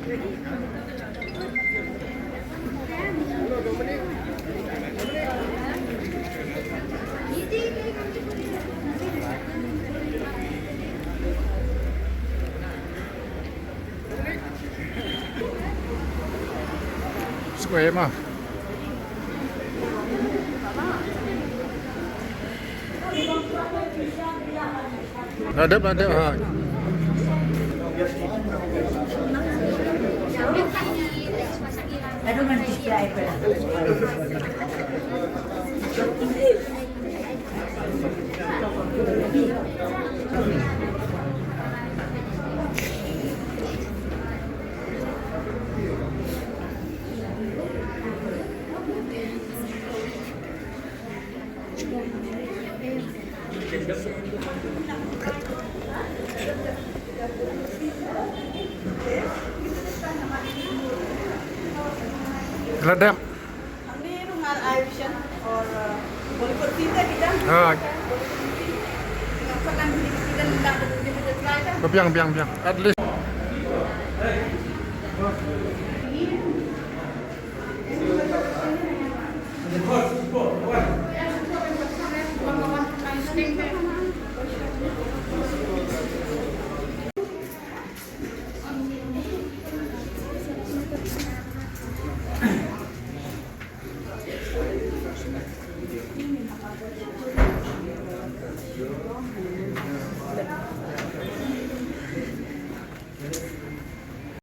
สวยมากada ha. Aduh manusia itu. Geladap. Ini rumah Aisyah or Bollywood kita kita. Ha, Pernah kita tidak biang. At least